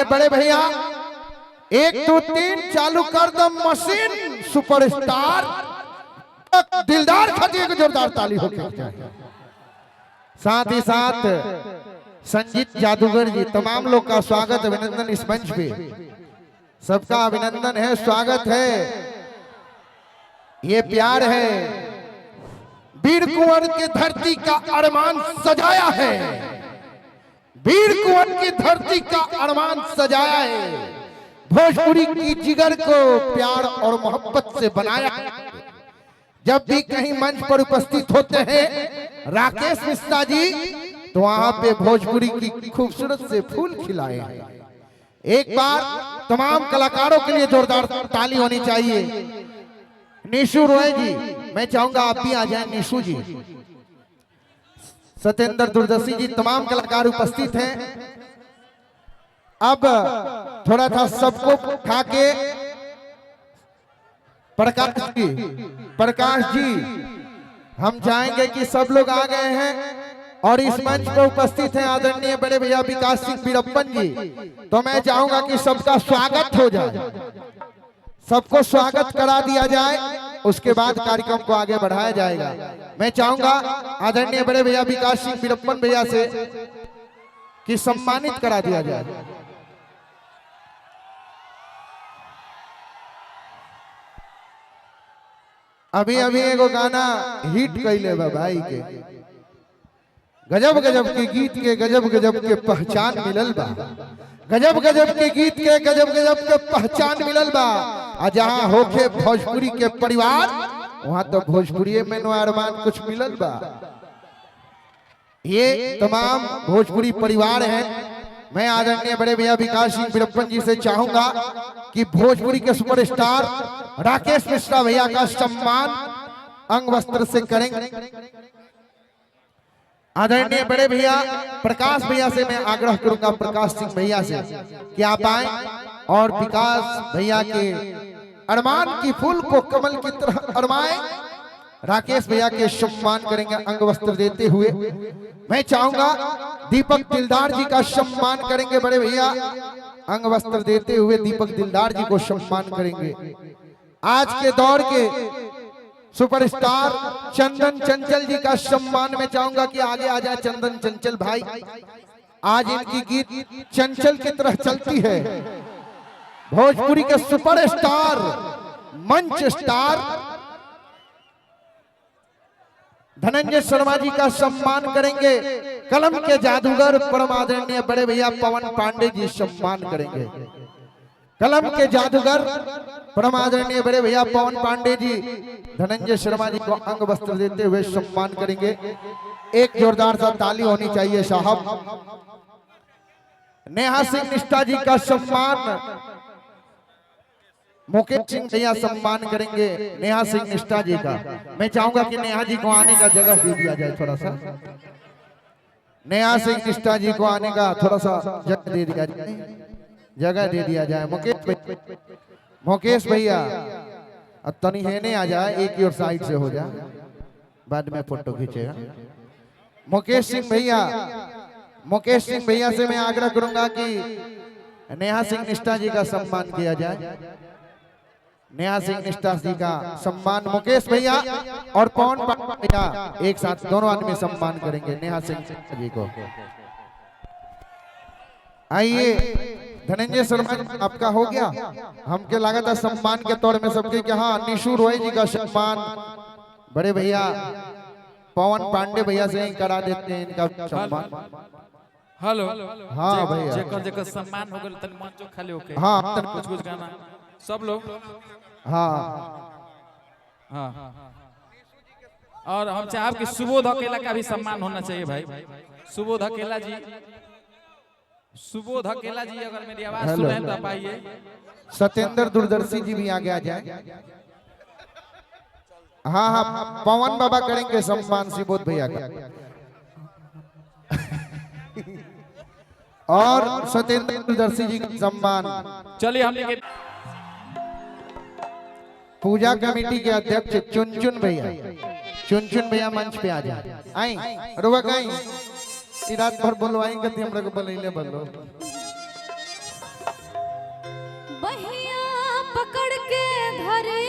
बड़े भैया 1 2 3 चालू कर दो मशीन सुपरस्टार दिलदार खतीब को जोरदार ताली हो चाहिए। साथ ही साथ संजीत जादूगर जी तमाम लोग का स्वागत अभिनंदन इस मंच पे सबका अभिनंदन है स्वागत है ये प्यार है। वीर कुंवर की धरती का अरमान सजाया है वीर कुंवर की धरती का अरमान सजाया है। भोजपुरी की जिगर को प्यार और मोहब्बत से बनाया है। जब भी कहीं मंच पर उपस्थित होते हैं राकेश मिश्रा जी तो वहां पे भोजपुरी की खूबसूरत से फूल खिलाए हैं। एक बार तमाम कलाकारों के लिए जोरदार ताली होनी चाहिए। निशु रॉय जी मैं चाहूंगा आप भी आ जाएं। निशु जी सत्येंद्र दूरदर्शी जी तमाम कलाकार उपस्थित हैं। अब थोड़ा था सबको खा के प्रकाश जी हम चाहेंगे कि सब लोग आ गए हैं और इस मंच पर उपस्थित हैं आदरणीय बड़े भैया विकास सिंह वीरप्पन जी। तो मैं चाहूंगा कि सबका स्वागत हो जाए सबको स्वागत करा दिया जाए उसके बाद कार्यक्रम को आगे बढ़ाया जाएगा। मैं चाहूंगा आदरणीय बड़े भैया विकास सिंह वीरप्पन भैया से कि सम्मानित करा दिया जाए। अभी अभी एगो गाना हिट कैले बा भाई के गजब गजब के गीत के गजब गजब के पहचान मिलल बा गजब गजब के गीत के गजब गजब के पहचान मिलल बा। आ जहां होके भोजपुरी के परिवार वहां तो भोजपुरी में नो अरमान कुछ मिलल बा। ये तमाम भोजपुरी परिवार हैं। मैं आदरणीय बड़े भैया विकास सिंह वीरप्पन जी से चाहूंगा कि भोजपुरी के सुपरस्टार राकेश मिश्रा भैया का सम्मान अंग वस्त्र से करेंगे। आदरणीय बड़े भैया प्रकाश भैया से मैं आग्रह करूंगा प्रकाश सिंह भैया से कि आप आए और विकास भैया के अरमान की फूल को कमल की तरह अरमाए। राकेश भैया के सम्मान करेंगे अंग वस्त्र देते हुए। मैं चाहूंगा दीपक दिलदार जी का सम्मान करेंगे बड़े भैया अंग वस्त्र देते हुए दीपक दिलदार जी को सम्मान करेंगे। आज के दौर के सुपरस्टार चंदन चंचल जी का सम्मान में चाहूंगा कि आगे आ जाए चंदन चंचल भाई। आज इनकी गीत चंचल की तरह चलती है। भोजपुरी के सुपरस्टार मंच स्टार धनंजय शर्मा जी का सम्मान करेंगे। कलम के जादूगर परम आदरणीय बड़े भैया पवन पांडे जी सम्मान करेंगे। कलम के जादूगर परम आदरणीय बड़े भैया पवन पांडे जी धनंजय शर्मा जी को अंग वस्त्र देते हुए सम्मान करेंगे। एक जोरदार सा ताली होनी चाहिए साहब। नेहा सिंह निष्ठा जी का सम्मान मुकेश सिंह भैया सम्मान करेंगे नेहा सिंह निष्ठा जी का। मैं चाहूंगा कि नेहा जी को आने का जगह दे दिया जाए थोड़ा सा। नेहा सिंह निष्ठा जी को आने का थोड़ा सा जगह दे दिया जाए जगह दे दिया जाए। मुकेश भैया अब तनी हेने आ जाए एक ही और साइड से हो जाए बाद में फोटो खींचेगा। मुकेश सिंह भैया से मैं आग्रह करूंगा कि नेहा सिंह निष्ठा जी का सम्मान किया जाए। नेहा सिंह निष्ठा जी का सम्मान मुकेश भैया और पवन भैया एक साथ दोनों आदमी सम्मान करेंगे नेहा सिंह जी को। आइए धनंजय शर्मा आपका हो गया। हमके लगा था सम्मान के तौर में सबके क्या हाँ निशु रॉय जी का सम्मान बड़े भैया पवन पांडे भैया से ही करा देते हैं इनका सम्मान। हेलो हाँ भैया जेकर सम्मान हो गल तन मंचो खाली होके हाँ कुछ गाना सब लोग हाँ हाँ और हम चाहब कि सुबोध अकेला का भी सम्मान होना चाहिए भाई। सुबोध अकेला जी अगर मेरी आवाज सुन रहे हैं तो आप आइए। सत्येंद्र दूरदर्शी जी भी आगे आ जाए। हाँ हाँ पवन बाबा करेंगे सम्मान सुबोध भैया का और सत्येंद्र दूरदर्शी जी का सम्मान। चलिए हम पूजा कमेटी के अध्यक्ष चुनचुन भैया मंच पे आ जाए। आई रुआ कहीं रात भर बोलवाई कति हमरा को बोलैले बोलो बहिया पकड़ के धरे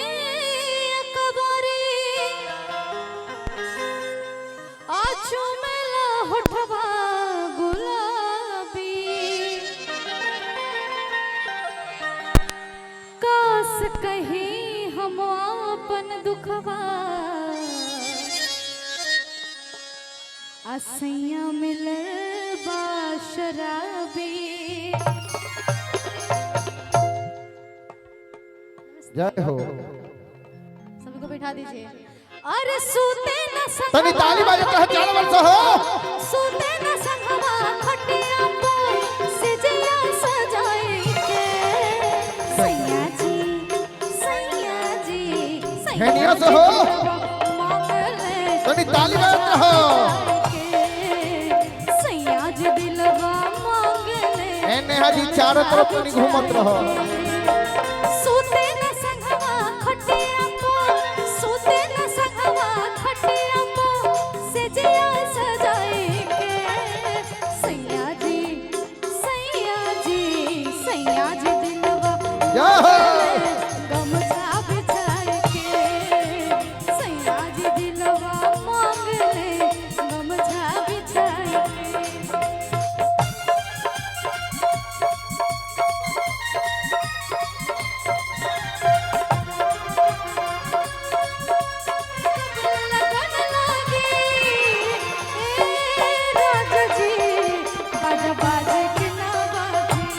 कबारी आँचू मेला होठवा गुलाबी कास कहीं हम अपन दुखवा असैया मिले शराबी। जय हो। सभी को बैठा दीजिए। अरे सूते न तनी ताली बाजे कह चाल वर्ष हो। सूते न संगवा खटिया पर सिजिया सजाए के सैया जी हेनिया से हो। तनी ताली बाजे हो। नेहा जी चारों तरफ तनी घूमत रहो। सूते न संगवा खटिया पर सूते न संगवा खटिया पर सिजिया सजाए के सैया जी दिलवा गमछा बिछाए के सैया जी दिलवा मांग ले गमछा बिछाए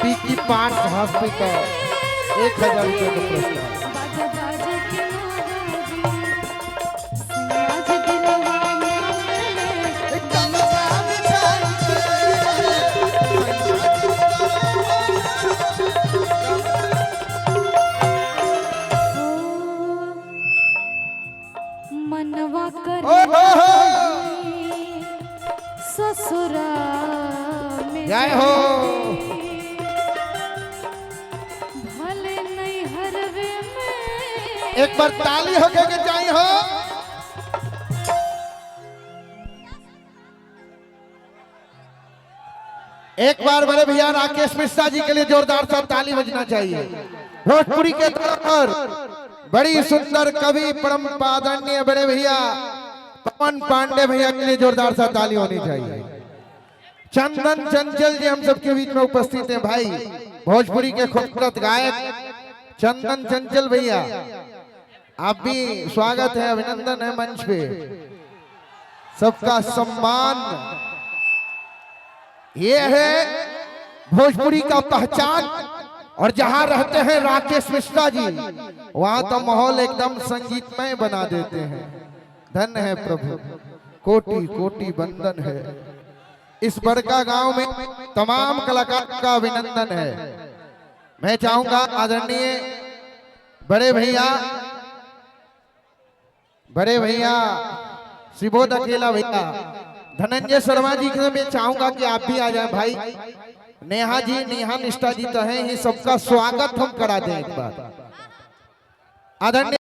पीकी पार्ट हॉस्पिटल 1000 रुपये का पुरस्कार। मनवा कर ससुरा में जय हो। भले नहीं हरवे में एक बार ताली हो के जाई हो। एक बार बड़े भैया राकेश मिश्रा जी के लिए जोरदार सा ताली बजना चाहिए। भोजपुरी के तौर पर बड़ी सुंदर कवि परम आदरणीय बड़े भैया पवन पांडे भैया के लिए जोरदार सा ताली होनी चाहिए। चंदन चंचल जी हम सबके बीच में उपस्थित हैं भाई। भोजपुरी के खूबसूरत गायक चंदन चंचल भैया, आप भी स्वागत है, अभिनंदन है मंच पे। सबका सम्मान, ये है भोजपुरी का पहचान। और जहां रहते हैं राकेश मिश्रा जी, वहां तो माहौल एकदम संगीतमय बना देते हैं। धन्य है प्रभु, कोटि कोटि वंदन है। इस बड़का गांव में तमाम कलाकार का अभिनंदन है। मैं चाहूंगा आदरणीय बड़े भैया शिवोद अकेला भैया धनंजय शर्मा जी के मैं चाहूंगा कि आप भी आ जाए भाई। नेहा जी, नेहा निष्ठा जी तो है ही, सबका स्वागत हम करा दें एक बार। आदरणीय